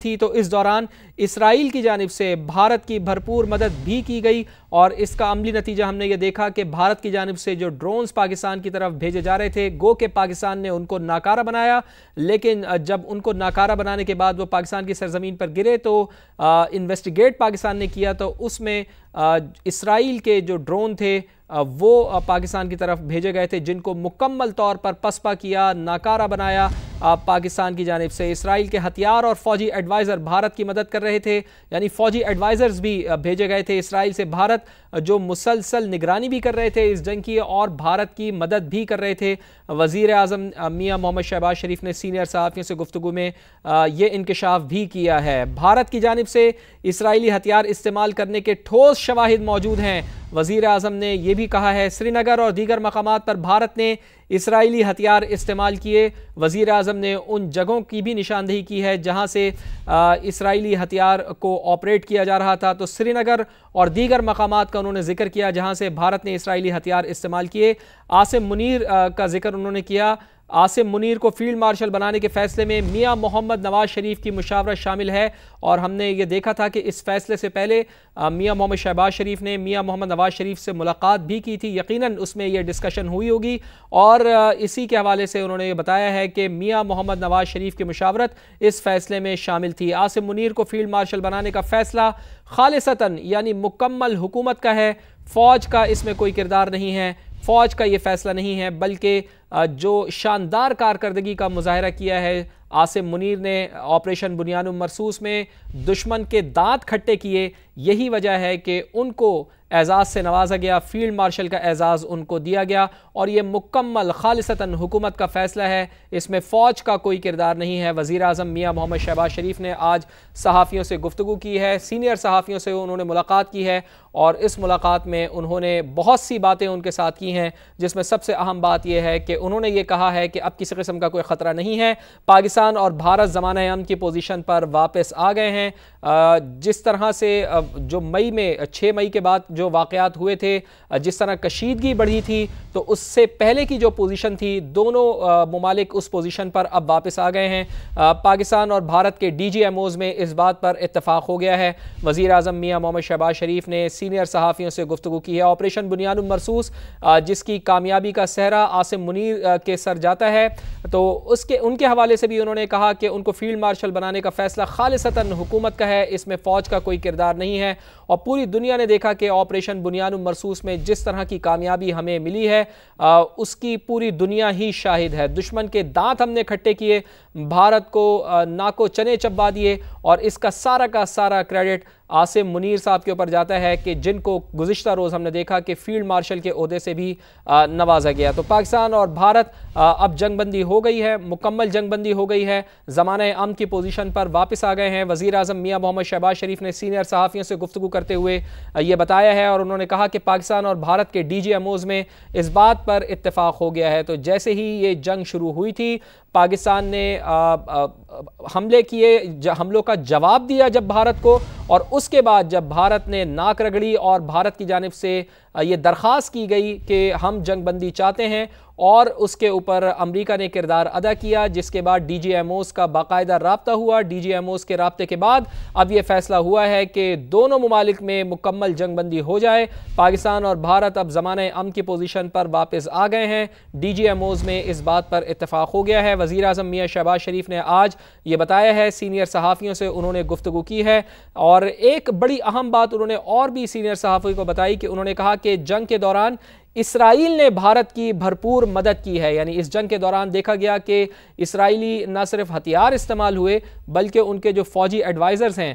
تھی تو اس دوران اسرائیل کی جانب سے بھارت کی بھرپور مدد بھی کی گئی، اور اس کا عملی نتیجہ ہم نے یہ دیکھا کہ بھارت کی جانب سے جو ڈرونز پاکستان کی طرف بھیجے جا رہے تھے، گو کہ پاکستان نے ان کو ناکارہ بنایا، لیکن جب ان کو ناکارہ بنانے کے بعد وہ پاکستان کی سرزمین پر گرے تو انویسٹیگیٹ پاکستان نے کیا تو اس میں اسرائیل کے جو ڈرون تھے وہ پاکستان کی طرف بھیجے گئے تھے، جن کو مکمل طور پر پسپا کیا، ناکارہ بنایا پاکستان کی جانب سے۔ اسرائیل کے ہتھیار اور فوجی ایڈوائزر بھارت کی مدد کر رہے تھے، یعنی فوجی ایڈوائزرز بھی بھیجے گئے تھے اسرائیل سے بھارت، جو مسلسل نگرانی بھی کر رہے تھے اس جنگ کی اور بھارت کی مدد بھی کر رہے تھے۔ وزیر اعظم میاں محمد شہباز شریف نے سینئر صحافیوں سے گفتگو میں یہ انکشاف بھی کیا ہے۔ بھارت کی جانب سے اسرائیلی ہتھیار استعمال کرنے کے ٹھوس شواہد موجود ہیں۔ وزیر اعظم نے یہ بھی کہا ہے سری نگر اور دیگر مقامات پر بھارت نے اسرائیلی ہتھیار استعمال کیے۔ وزیر اعظم نے ان جگہوں کی بھی نشاندہی کی ہے جہاں سے اسرائیلی ہتھیار کو آپریٹ کیا جا رہا تھا، تو سری نگر اور دیگر مقامات کا انہوں نے ذکر کیا جہاں سے بھارت نے اسرائیلی ہتھیار استعمال کیے۔ عاصم منیر کا ذکر انہوں نے کیا۔ عاصم منیر کو فیلڈ مارشل بنانے کے فیصلے میں میاں محمد نواز شریف کی مشاورت شامل ہے، اور ہم نے یہ دیکھا تھا کہ اس فیصلے سے پہلے میاں محمد شہباز شریف نے میاں محمد نواز شریف سے ملاقات بھی کی تھی، یقیناً اس میں یہ ڈسکشن ہوئی ہوگی، اور اسی کے حوالے سے انہوں نے یہ بتایا ہے کہ میاں محمد نواز شریف کی مشاورت اس فیصلے میں شامل تھی۔ عاصم منیر کو فیلڈ مارشل بنانے کا فیصلہ خالصتاً یعنی مکمل حکومت کا ہے، فوج کا اس میں کوئی کردار نہیں ہے، فوج کا یہ فیصلہ نہیں ہے، بلکہ جو شاندار کارکردگی کا مظاہرہ کیا ہے عاصم منیر نے آپریشن بنیان مرصوص میں، دشمن کے دانت کھٹے کیے، یہی وجہ ہے کہ ان کو اعزاز سے نوازا گیا، فیلڈ مارشل کا اعزاز ان کو دیا گیا، اور یہ مکمل خالصتاً حکومت کا فیصلہ ہے، اس میں فوج کا کوئی کردار نہیں ہے۔ وزیر اعظم میاں محمد شہباز شریف نے آج صحافیوں سے گفتگو کی ہے، سینئر صحافیوں سے انہوں نے ملاقات کی ہے، اور اس ملاقات میں انہوں نے بہت سی باتیں ان کے ساتھ کی ہیں، جس میں سب سے اہم بات یہ ہے کہ انہوں نے یہ کہا ہے کہ اب کسی قسم کا کوئی خطرہ نہیں ہے، پاکستان اور بھارت زمانہ امن کی پوزیشن پر واپس آ گئے ہیں۔ جس طرح سے جو مئی میں 6 مئی کے بعد جو واقعات ہوئے تھے، جس طرح کشیدگی بڑھی تھی، تو اس سے پہلے کی جو پوزیشن تھی دونوں ممالک اس پوزیشن پر اب واپس آ گئے ہیں۔ پاکستان اور بھارت کے ڈی جی ایم اوز میں اس بات پر اتفاق ہو گیا ہے۔ وزیر اعظم میاں محمد شہباز شریف نے سینئر صحافیوں سے گفتگو کی ہے۔ آپریشن بنیان مرصوص جس کی کامیابی کا سہرا عاصم منیر کے سر جاتا ہے، تو ان کے حوالے سے بھی انہوں نے کہا کہ ان کو فیلڈ مارشل بنانے کا فیصلہ خالصتاً حکومت کا ہے، اس میں فوج کا کوئی کردار نہیں ہے، اور پوری دنیا نے دیکھا کہ آپریشن بنیان مرصوص میں جس طرح کی کامیابی ہمیں ملی ہے اس کی پوری دنیا ہی شاہد ہے۔ دشمن کے دانت ہم نے کھٹے کیے، بھارت کو ناکو چنے چبا دیے، اور اس کا سارا کریڈٹ عاصم منیر صاحب کے اوپر جاتا ہے کہ جن کو گزشتہ روز ہم نے دیکھا کہ فیلڈ مارشل کے عہدے سے بھی نوازا گیا۔ تو پاکستان اور بھارت اب جنگ بندی ہو گئی ہے، مکمل جنگ بندی ہو گئی ہے، زمانہ امن کی پوزیشن پر واپس آ گئے ہیں۔ وزیر اعظم میاں محمد شہباز شریف نے سینئر صحافیوں سے گفتگو کرتے ہوئے یہ بتایا ہے، اور انہوں نے کہا کہ پاکستان اور بھارت کے ڈی جی ایم اوز میں اس بات پر اتفاق ہو گیا ہے۔ تو جیسے ہی یہ جنگ شروع ہوئی تھی، پاکستان نے حملے کیے، حملوں کا جواب دیا جب بھارت کو، اور اس کے بعد جب بھارت نے ناک رگڑی اور بھارت کی جانب سے یہ درخواست کی گئی کہ ہم جنگ بندی چاہتے ہیں، اور اس کے اوپر امریکہ نے کردار ادا کیا، جس کے بعد ڈی جی ایم اوز کا باقاعدہ رابطہ ہوا۔ ڈی جی ایم اوز کے رابطے کے بعد اب یہ فیصلہ ہوا ہے کہ دونوں ممالک میں مکمل جنگ بندی ہو جائے۔ پاکستان اور بھارت اب زمانہ امن کی پوزیشن پر واپس آ گئے ہیں، ڈی جی ایم اوز میں اس بات پر اتفاق ہو گیا ہے۔ وزیر اعظم میاں شہباز شریف نے آج یہ بتایا ہے، سینئر صحافیوں سے انہوں نے گفتگو کی ہے، اور ایک بڑی اہم بات انہوں نے اور بھی سینئر صحافیوں کو بتائی کہ انہوں نے کہا کہ جنگ کے دوران اسرائیل نے بھارت کی بھرپور مدد کی ہے، یعنی اس جنگ کے دوران دیکھا گیا کہ اسرائیلی نہ صرف ہتھیار استعمال ہوئے بلکہ ان کے جو فوجی ایڈوائزرز ہیں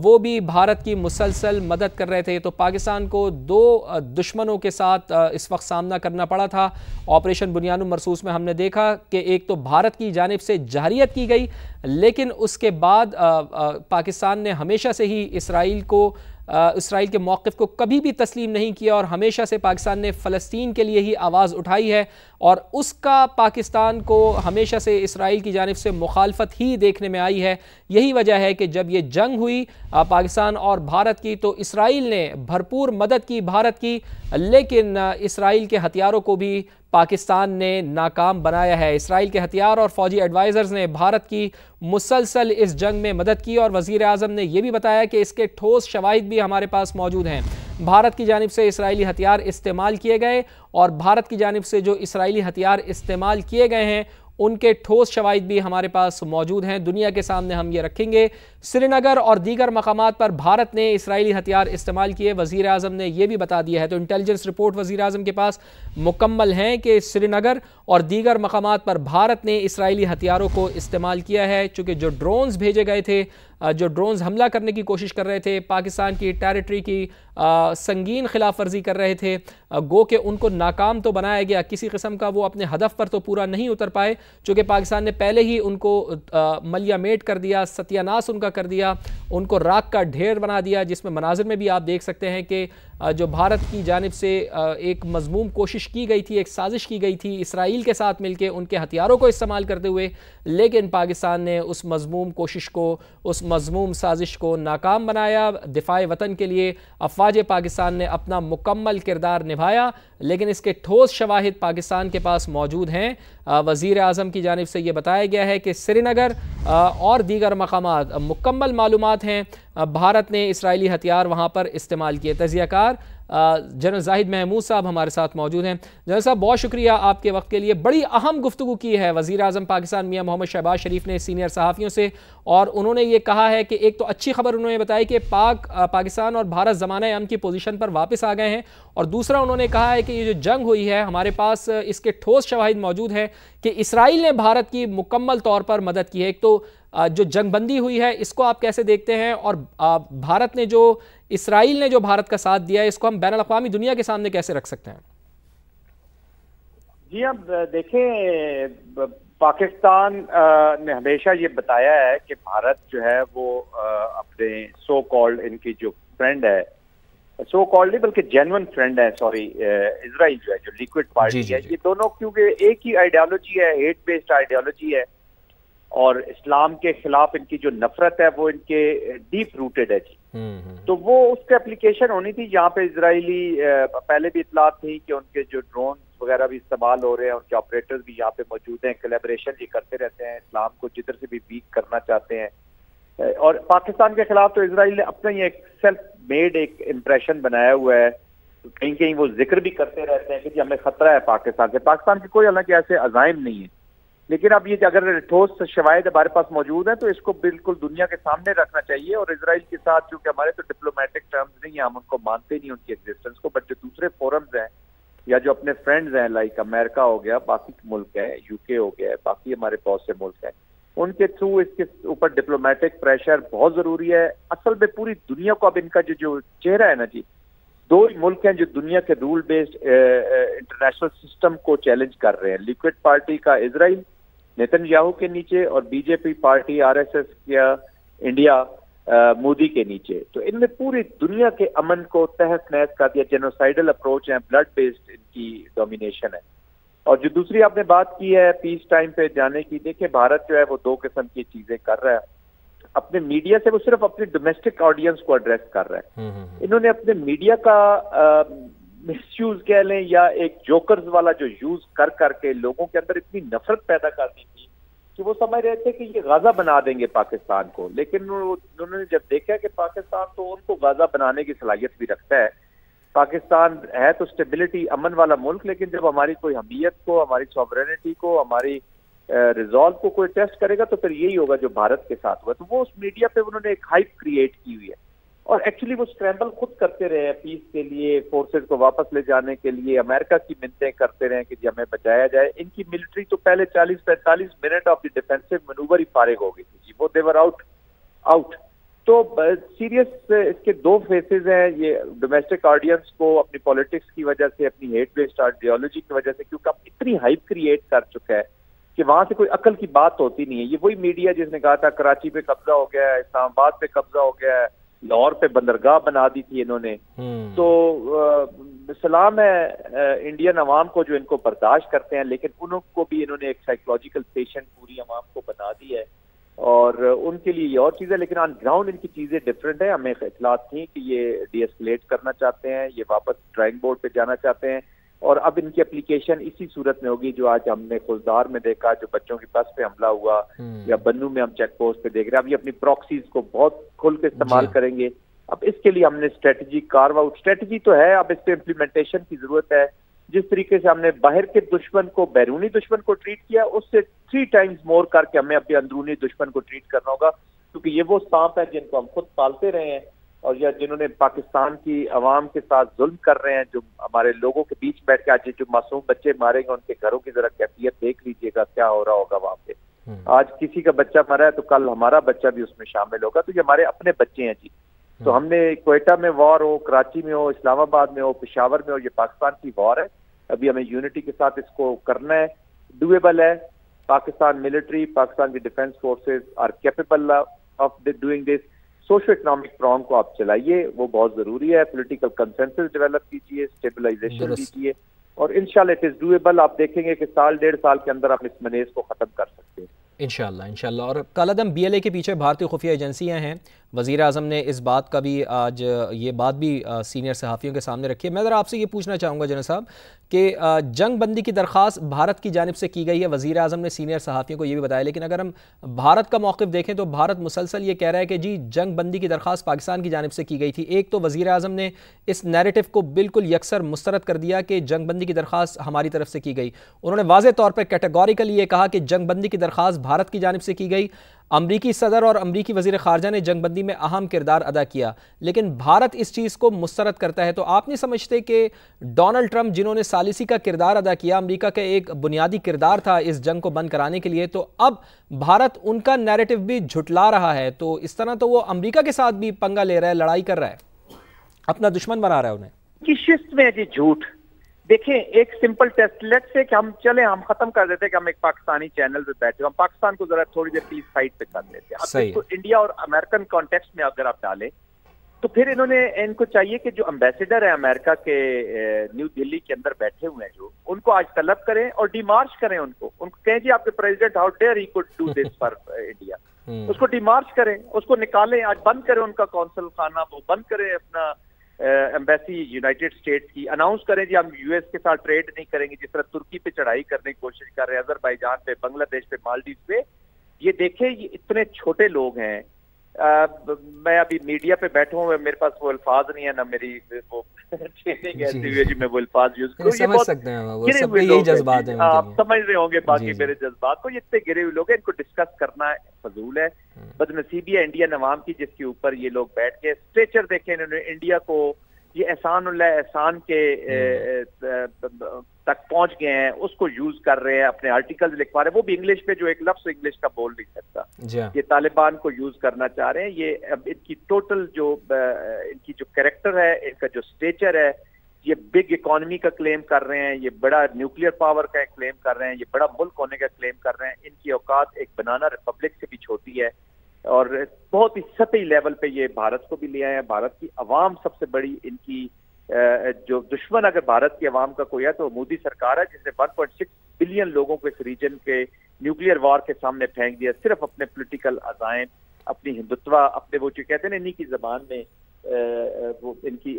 وہ بھی بھارت کی مسلسل مدد کر رہے تھے۔ تو پاکستان کو 2 دشمنوں کے ساتھ اس وقت سامنا کرنا پڑا تھا۔ آپریشن بنیان مرصوص میں ہم نے دیکھا کہ ایک تو بھارت کی جانب سے جارحیت کی گئی، لیکن اس کے بعد پاکستان نے ہمیشہ سے ہی اسرائیل کے موقف کو کبھی بھی تسلیم نہیں کیا، اور ہمیشہ سے پاکستان نے فلسطین کے لیے ہی آواز اٹھائی ہے، اور اس کا پاکستان کو ہمیشہ سے اسرائیل کی جانب سے مخالفت ہی دیکھنے میں آئی ہے۔ یہی وجہ ہے کہ جب یہ جنگ ہوئی پاکستان اور بھارت کی، تو اسرائیل نے بھرپور مدد کی بھارت کی، لیکن اسرائیل کے ہتھیاروں کو بھی پاکستان نے ناکام بنایا ہے۔ اسرائیل کے ہتھیار اور فوجی ایڈوائزرز نے بھارت کی مسلسل اس جنگ میں مدد کی اور وزیر اعظم نے یہ بھی بتایا کہ اس کے ٹھوس شواہد بھی ہمارے پاس موجود ہیں۔ بھارت کی جانب سے اسرائیلی ہتھیار استعمال کیے گئے اور بھارت کی جانب سے جو اسرائیلی ہتھیار استعمال کیے گئے ہیں ان کے ٹھوس شواہد بھی ہمارے پاس موجود ہیں، دنیا کے سامنے ہم یہ رکھیں گے۔ سری نگر اور دیگر مقامات پر بھارت نے اسرائیلی ہتھیار استعمال کیے، وزیر اعظم نے یہ بھی بتا دیا ہے۔ تو انٹیلیجنس رپورٹ وزیر اعظم کے پاس مکمل ہیں کہ سری نگر اور دیگر مقامات پر بھارت نے اسرائیلی ہتھیاروں کو استعمال کیا ہے، چونکہ جو ڈرونز بھیجے گئے تھے، جو ڈرونز حملہ کرنے کی کوشش کر رہے تھے، پاکستان کی ٹیریٹری کی سنگین خلاف ورزی کر رہے تھے، گو کہ ان کو ناکام تو بنایا گیا، کسی قسم کا وہ اپنے ہدف پر تو پورا نہیں اتر پائے، چونکہ پاکستان نے پہلے ہی ان کو ملیہ میٹ کر دیا، ستیہ ناس ان کا کر دیا، ان کو راکھ کا ڈھیر بنا دیا، جس میں مناظر میں بھی آپ دیکھ سکتے ہیں کہ جو بھارت کی جانب سے ایک مذموم کوشش کی گئی تھی، ایک سازش کی گئی تھی اسرائیل کے ساتھ مل کے ان کے ہتھیاروں کو استعمال کرتے ہوئے، لیکن پاکستان نے اس مذموم کوشش کو، اس مذموم سازش کو ناکام بنایا۔ دفاع وطن کے لیے افواج پاکستان نے اپنا مکمل کردار نبھایا، لیکن اس کے ٹھوس شواہد پاکستان کے پاس موجود ہیں۔ وزیر اعظم کی جانب سے یہ بتایا گیا ہے کہ سری نگر اور دیگر مقامات مکمل معلومات ہیں، بھارت نے اسرائیلی ہتھیار وہاں پر استعمال کیے۔ تجزیہ کار جنرل زاہد محمود صاحب ہمارے ساتھ موجود ہیں۔ جنرل صاحب بہت شکریہ آپ کے وقت کے لیے، بڑی اہم گفتگو کی ہے وزیر اعظم پاکستان میاں محمد شہباز شریف نے سینئر صحافیوں سے، اور انہوں نے یہ کہا ہے کہ ایک تو اچھی خبر انہوں نے بتائی کہ پاکستان اور بھارت زمانہ امن کی پوزیشن پر واپس آ گئے ہیں، اور دوسرا انہوں نے کہا ہے کہ یہ جو جنگ ہوئی ہے ہمارے پاس اس کے ٹھوس شواہد موجود ہیں کہ اسرائیل نے بھارت کی مکمل طور پر مدد کی ہے۔ ایک تو جو جنگ بندی ہوئی ہے اس کو آپ کیسے دیکھتے ہیں، اور بھارت نے جو اسرائیل نے جو بھارت کا ساتھ دیا ہے اس کو ہم بین الاقوامی دنیا کے سامنے کیسے رکھ سکتے ہیں؟ جی اب دیکھیں، پاکستان نے ہمیشہ یہ بتایا ہے کہ بھارت جو ہے وہ اپنے سو کالڈ، ان کی جو فرینڈ ہے، سو کالڈ نہیں بلکہ جینون فرینڈ ہے، سوری، اسرائیل جو ہے، جو لیکوڈ پارٹی ہے، یہ دونوں کیونکہ ایک ہی آئیڈیالوجی ہے، ہیٹ بیسڈ آئیڈیالوجی ہے، اور اسلام کے خلاف ان کی جو نفرت ہے وہ ان کے ڈیپ روٹڈ ہے جی۔ تو وہ اس کی اپلیکیشن ہونی تھی جہاں پہ اسرائیلی پہلے بھی اطلاعات تھی کہ ان کے جو ڈرون وغیرہ بھی استعمال ہو رہے ہیں، ان کے آپریٹرز بھی یہاں پہ موجود ہیں، کولیبریشن یہ کرتے رہتے ہیں، اسلام کو جدھر سے بھی ویک کرنا چاہتے ہیں، اور پاکستان کے خلاف تو اسرائیل نے اپنا ہی ایک سیلف میڈ ایک امپریشن بنایا ہوا ہے، کہیں کہیں وہ ذکر بھی کرتے رہتے ہیں کہ جی ہمیں خطرہ ہے پاکستان سے۔ پاکستان کے کوئی حالانکہ ایسے عزائم نہیں ہے، لیکن اب یہ اگر ٹھوس شواہد ہمارے پاس موجود ہیں تو اس کو بالکل دنیا کے سامنے رکھنا چاہیے، اور اسرائیل کے ساتھ چونکہ ہمارے تو ڈپلومیٹک ٹرمز نہیں ہیں، ہم ان کو مانتے نہیں ان کی ایگزسٹنس کو، بٹ جو دوسرے فورمز ہیں یا جو اپنے فرینڈز ہیں، لائک امریکہ ہو گیا، باقی ملک ہے، یو کے ہو گیا، باقی ہمارے بہت سے ملک ہیں، ان کے تھرو اس کے اوپر ڈپلومیٹک پریشر بہت ضروری ہے۔ اصل میں پوری دنیا کو اب ان کا جو چہرہ ہے نا جی، دو ہی ملک ہیں جو دنیا کے رول بیسڈ انٹرنیشنل سسٹم کو چیلنج کر رہے ہیں، لیکوڈ پارٹی کا اسرائیل نیتن یاہو کے نیچے، اور B J P party R S S یا انڈیا مودی کے نیچے۔ تو ان میں پوری دنیا کے امن کو تہس نہس کر دیا، جینوسائیڈل اپروچ ہے، بلڈ بیسڈ ان کی ڈومینیشن ہے۔ اور جو دوسری آپ نے بات کی ہے پیس ٹائم پہ جانے کی، دیکھیں بھارت جو ہے وہ دو قسم کی چیزیں کر رہا ہے، اپنے میڈیا سے وہ صرف اپنی ڈومیسٹک آڈینس کو ایڈریس کر رہا ہے، انہوں نے اپنے میڈیا کا مس یوز کہہ لیں یا ایک جوکرز والا جو یوز کر کر کے لوگوں کے اندر اتنی نفرت پیدا کر دی تھی کہ وہ سمجھ رہے تھے کہ یہ غازہ بنا دیں گے پاکستان کو، لیکن انہوں نے جب دیکھا کہ پاکستان تو ان کو غازہ بنانے کی صلاحیت بھی رکھتا ہے، پاکستان ہے تو اسٹیبلٹی امن والا ملک، لیکن جب ہماری کوئی حمیت کو، ہماری سوورینٹی کو، ہماری ریزالو کو کوئی ٹیسٹ کرے گا تو پھر یہی ہوگا جو بھارت کے ساتھ ہوا۔ تو وہ اس میڈیا پہ انہوں نے ایک ہائپ کریٹ کی ہوئی ہے، اور ایکچولی وہ اسکرامبل خود کرتے رہے ہیں پیس کے لیے، فورسز کو واپس لے جانے کے لیے، امریکہ کی منتیں کرتے رہے کہ جی ہمیں بچایا جائے۔ ان کی ملٹری تو پہلے 40-45 minute of the defensive manoeuvre ہی فارغ ہو گئی تھی جی، وہ دیور آؤٹ۔ تو سیریس اس کے دو فیسز ہیں، یہ ڈومیسٹک آڈینس کو اپنی پالیٹکس کی وجہ سے، اپنی ہیٹ بیسڈ آئیڈیالوجی کی وجہ سے، کیونکہ اب اتنی ہائپ کریٹ کر چکا ہے کہ وہاں سے کوئی عقل کی بات ہوتی نہیں ہے۔ یہ وہی میڈیا جس نے کہا تھا کراچی پہ قبضہ ہو گیا ہے، اسلام آباد پہ قبضہ ہو گیا ہے، لاہور پہ بندرگاہ بنا دی تھی انہوں نے۔ تو سلام ہے انڈین عوام کو جو ان کو برداشت کرتے ہیں، لیکن انہوں کو بھی انہوں نے ایک سائیکولوجیکل پیشنٹ پوری عوام کو بنا دی ہے، اور ان کے لیے یہ اور چیز ہے، لیکن آن گراؤنڈ ان کی چیزیں ڈفرینٹ ہیں۔ ہمیں اطلاعات تھیں کہ یہ ڈی ایسکلیٹ کرنا چاہتے ہیں، یہ واپس ڈرائنگ بورڈ پہ جانا چاہتے ہیں، اور اب ان کی اپلیکیشن اسی صورت میں ہوگی جو آج ہم نے خزدار میں دیکھا، جو بچوں کی بس پہ حملہ ہوا، یا بنو میں ہم چیک پوسٹ پہ دیکھ رہے ہیں. اب یہ اپنی پراکسیز کو بہت کھل کے استعمال کریں گے. اب اس کے لیے ہم نے اسٹریٹجی کارو آؤٹ، اسٹریٹجی تو ہے، اب اس پہ امپلیمنٹیشن کی ضرورت ہے. جس طریقے سے ہم نے باہر کے دشمن کو، بیرونی دشمن کو ٹریٹ کیا، اس سے 3 ٹائمز مور کر کے ہمیں اپنے اندرونی دشمن کو ٹریٹ کرنا ہوگا، کیونکہ یہ وہ سانپ ہیں جن کو ہم خود پالتے رہے ہیں، اور یا جنہوں نے پاکستان کی عوام کے ساتھ ظلم کر رہے ہیں، جو ہمارے لوگوں کے بیچ بیٹھ کے آج جو معصوم بچے مارے گے، ان کے گھروں کی ذرا کیفیت دیکھ لیجئے گا کیا ہو رہا ہوگا وہاں پہ. آج کسی کا بچہ مرا ہے تو کل ہمارا بچہ بھی اس میں شامل ہوگا. تو یہ ہمارے اپنے بچے ہیں جی. تو ہم نے کوئٹہ میں وار ہو، کراچی میں ہو، اسلام آباد میں ہو، پشاور میں ہو، یہ پاکستان کی وار ہے. ابھی ہمیں یونٹی کے ساتھ اس کو کرنا ہے. ڈویبل ہے. پاکستان ملٹری، پاکستان کی defence forces are capable of doing this. Socio economic prong کو آپ چلائیے، وہ بہت ضروری ہے. پولیٹیکل کنسنسس ڈیولپ کیجیے، اسٹیبلائزیشن کیجیے، اور انشاءاللہ اٹ از ڈویبل. آپ دیکھیں گے کہ 1.5 سال کے اندر ہم اس منیز کو ختم کر سکتے ہیں انشاءاللہ. اور کالعدم BLA کے پیچھے بھارتی خفیہ ایجنسیاں ہیں. وزیر اعظم نے اس بات کا بھی آج یہ بات بھی سینئر صحافیوں کے سامنے رکھی ہے. میں ذرا آپ سے یہ پوچھنا چاہوں گا جنرل صاحب کہ جنگ بندی کی درخواست بھارت کی جانب سے کی گئی ہے. وزیر اعظم نے سینئر صحافیوں کو یہ بھی بتایا، لیکن اگر ہم بھارت کا موقف دیکھیں تو بھارت مسلسل یہ کہہ رہا ہے کہ جی جنگ بندی کی درخواست پاکستان کی جانب سے کی گئی تھی. ایک تو وزیر اعظم نے اس نیریٹو کو بالکل یکسر مسترد کر دیا کہ جنگ بندی کی درخواست ہماری طرف سے کی گئی. انہوں نے واضح طور پر کیٹیگوریکلی یہ کہا کہ جنگ بندی کی درخواست بھارت کی جانب سے کی گئی. امریکی صدر اور امریکی وزیر خارجہ نے جنگ بندی میں اہم کردار ادا کیا، لیکن بھارت اس چیز کو مسترد کرتا ہے. تو آپ نہیں سمجھتے کہ ڈونلڈ ٹرمپ جنہوں نے ثالثی کا کردار ادا کیا، امریکہ کا ایک بنیادی کردار تھا اس جنگ کو بند کرانے کے لیے، تو اب بھارت ان کا نیریٹو بھی جھٹلا رہا ہے؟ تو اس طرح تو وہ امریکہ کے ساتھ بھی پنگا لے رہا ہے، لڑائی کر رہا ہے، اپنا دشمن بنا رہا ہے انہیں. کی شست میں جی جھوٹ. دیکھیں ایک سمپل ٹیسٹ لیٹ سے کہ ہم ختم کر دیتے کہ ہم ایک پاکستانی چینل پہ بیٹھے، ہم پاکستان کو ذرا تھوڑی دیر پلیز سائڈ پہ کر لیتے ہیں. اب اس کو انڈیا اور امریکن کانٹیکسٹ میں اگر آپ ڈالیں تو پھر ان کو چاہیے کہ جو امبیسڈر ہیں امریکہ کے نیو دلی کے اندر بیٹھے ہوئے ہیں، جو ان کو آج طلب کریں اور ڈیمارچ کریں، ان کو کہیں جی آپ کے president how dare he could do this for India. اس کو ڈیمارچ کریں، اس کو نکالیں، آج بند کریں ان کا قونصل خانہ، وہ بند کریں اپنا ایمبیسی یونائٹڈ اسٹیٹس کی، اناؤنس کریں جی ہم US کے ساتھ ٹریڈ نہیں کریں گے، جس طرح ترکی پہ چڑھائی کرنے کی کوشش کر رہے ہیں، آذربائیجان پہ، بنگلہ دیش پہ، مالدیوز پہ. یہ دیکھیں یہ اتنے چھوٹے لوگ ہیں. میں ابھی میڈیا پہ بیٹھا ہوں، میرے پاس وہ الفاظ نہیں ہے، نہ میری وہ ٹریننگ ایسی ہوئی ہے جی میں وہ الفاظ یوز کروں. سمجھ سکتے ہیں وہ سب کے یہی جذبات ہیں، آپ سمجھ رہے ہوں گے باقی میرے جذبات کو. یہ اتنے گرے ہوئے لوگ ہیں، ان کو ڈسکس کرنا فضول ہے. بدنصیبی ہے انڈین عوام کی جس کے اوپر یہ لوگ بیٹھ کے اسٹریچر دیکھیں انہوں نے انڈیا کو، یہ احسان اللہ احسان کے تک پہنچ گئے ہیں، اس کو یوز کر رہے ہیں، اپنے آرٹیکل لکھوا رہے ہیں، وہ بھی انگلش پہ جو ایک لفظ انگلش کا بول نہیں سکتا. یہ طالبان کو یوز کرنا چاہ رہے ہیں. یہ اب ان کی ٹوٹل جو ان کی جو کریکٹر ہے، ان کا جو اسٹیچر ہے، یہ بگ اکانومی کا کلیم کر رہے ہیں، یہ بڑا نیوکلیئر پاور کا کلیم کر رہے ہیں، یہ بڑا ملک ہونے کا کلیم کر رہے ہیں. ان کی اوقات ایک بنانا ریپبلک سے بھی چھوٹی ہے، اور بہت ہی سطحی لیول پہ یہ بھارت کو بھی لے آئے ہیں. بھارت کی عوام سب سے بڑی ان کی جو دشمن اگر بھارت کی عوام کا کوئی ہے تو مودی سرکار ہے، جس نے 1.6 بلین لوگوں کو اس ریجن کے نیوکلیئر وار کے سامنے پھینک دیا، صرف اپنے پولیٹیکل عزائم، اپنی ہندوتوا، اپنے وہ جو کہتے ہیں انہی کی زبان میں وہ ان کی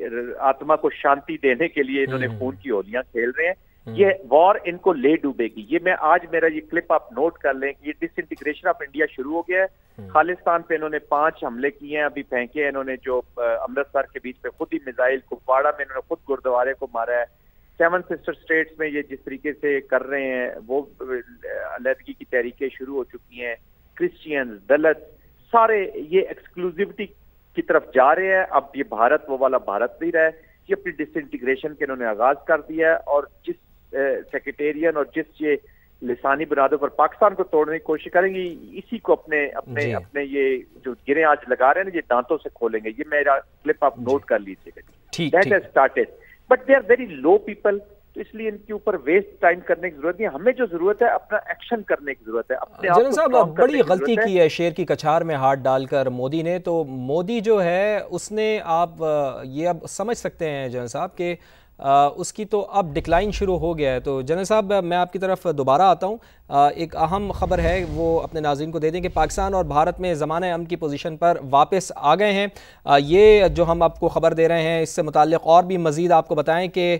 آتما کو شانتی دینے کے لیے انہوں نے خون کی ہولیاں کھیل رہے ہیں. یہ وار ان کو لے ڈوبے گی. یہ میں آج میرا یہ کلپ آپ نوٹ کر لیں کہ یہ ڈس انٹیگریشن آف انڈیا شروع ہو گیا ہے. خالستان پہ انہوں نے 5 حملے کیے ہیں، ابھی پھینکے ہیں انہوں نے، جو امرتسر کے بیچ پہ خود ہی میزائل، کپواڑہ میں انہوں نے خود گردوارے کو مارا ہے. 7 سسٹر اسٹیٹس میں یہ جس طریقے سے کر رہے ہیں، وہ علیحدگی کی تحریکیں شروع ہو چکی ہیں. کرسچین، دلت، سارے یہ ایکسکلوزیوٹی کی طرف جا رہے ہیں. اب یہ بھارت وہ والا بھارت نہیں رہا ہے. یہ اپنی ڈس انٹیگریشن کے انہوں نے آغاز کر دیا ہے، اور جس سیکریٹیرین اور جس یہ لسانی بنیادوں پر پاکستان کو توڑنے کی کوشش کریں گے، اسی کو اپنے یہ جو گریں آج لگا رہے ہیں یہ دانتوں سے کھولیں گے. یہ میرا کلپ آپ نوٹ کر لیجیے گا. That has started but they are very low people. تو اس لیے ان کے اوپر ویسٹ ٹائم کرنے کی ضرورت نہیں. ہمیں جو ضرورت ہے اپنا ایکشن کرنے کی ضرورت ہے. جنرل صاحب بڑی غلطی کی ہے شیر کی کچھار میں ہاتھ ڈال کر مودی نے. تو مودی جو ہے اس نے، آپ یہ اب سمجھ سکتے ہیں جنرل صاحب کہ اس کی تو اب ڈکلائن شروع ہو گیا ہے. تو جنرل صاحب میں آپ کی طرف دوبارہ آتا ہوں. ایک اہم خبر ہے وہ اپنے ناظرین کو دے دیں کہ پاکستان اور بھارت میں ضمانۂ امن کی پوزیشن پر واپس آ گئے ہیں. یہ جو ہم آپ کو خبر دے رہے ہیں اس سے متعلق اور بھی مزید آپ کو بتائیں کہ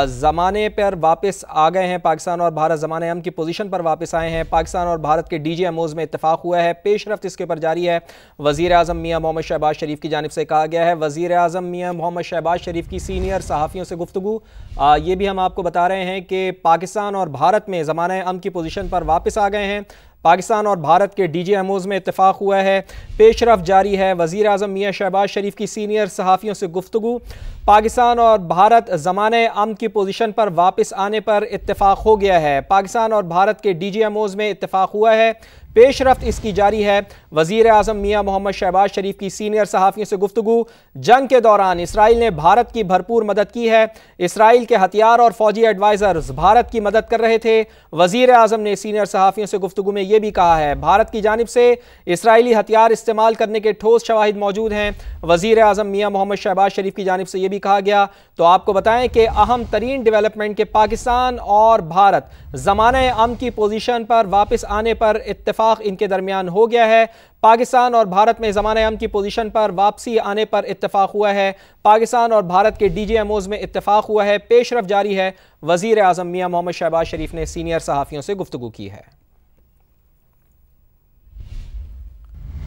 زمانے پر واپس آ گئے ہیں پاکستان اور بھارت, ضمانۂ امن کی پوزیشن پر واپس آئے ہیں. پاکستان اور بھارت کے ڈی جی ایم اوز میں اتفاق ہوا ہے, پیش رفت اس کے اوپر جاری ہے. وزیر اعظم میاں محمد شہباز شریف کی جانب سے کہا گیا ہے. وزیر اعظم میاں محمد شہباز شریف کی سینئر صحافیوں سے گفتگو. یہ بھی ہم آپ کو بتا رہے ہیں کہ پاکستان اور بھارت میں ضمانۂ امن کی پوزیشن پر واپس آ گئے ہیں. پاکستان اور بھارت کے ڈی جی ایم اوز میں اتفاق ہوا ہے, پیش رفت جاری ہے. وزیر اعظم میاں شہباز شریف کی سینئر صحافیوں سے گفتگو. پاکستان اور بھارت ضمانۂ امن کی پوزیشن پر واپس آنے پر اتفاق ہو گیا ہے. پاکستان اور بھارت کے ڈی جی ایم اوز میں اتفاق ہوا ہے, پیش رفت اس کی جاری ہے. وزیر اعظم میاں محمد شہباز شریف کی سینئر صحافیوں سے گفتگو. جنگ کے دوران اسرائیل نے بھارت کی بھرپور مدد کی ہے. اسرائیل کے ہتھیار اور فوجی ایڈوائزرز بھارت کی مدد کر رہے تھے. وزیر اعظم نے سینئر صحافیوں سے گفتگو میں یہ بھی کہا ہے بھارت کی جانب سے اسرائیلی ہتھیار استعمال کرنے کے ٹھوس شواہد موجود ہیں. وزیر اعظم میاں محمد شہباز شریف کی جانب سے یہ بھی کہا گیا. تو آپ کو بتائیں کہ اہم ترین ڈیولپمنٹ کہ پاکستان اور بھارت ضمانۂ امن کی پوزیشن پر واپس آنے پر اتفاق ان کے درمیان ہو گیا ہے. پاکستان اور بھارت میں ضمانۂ امن کی پوزیشن پر واپسی آنے پر اتفاق ہوا ہے. پاکستان اور بھارت کے ڈی جی ایم اوز میں اتفاق ہوا ہے, پیش رفت جاری ہے. وزیر اعظم میاں محمد شہباز شریف نے سینئر صحافیوں سے گفتگو کی ہے.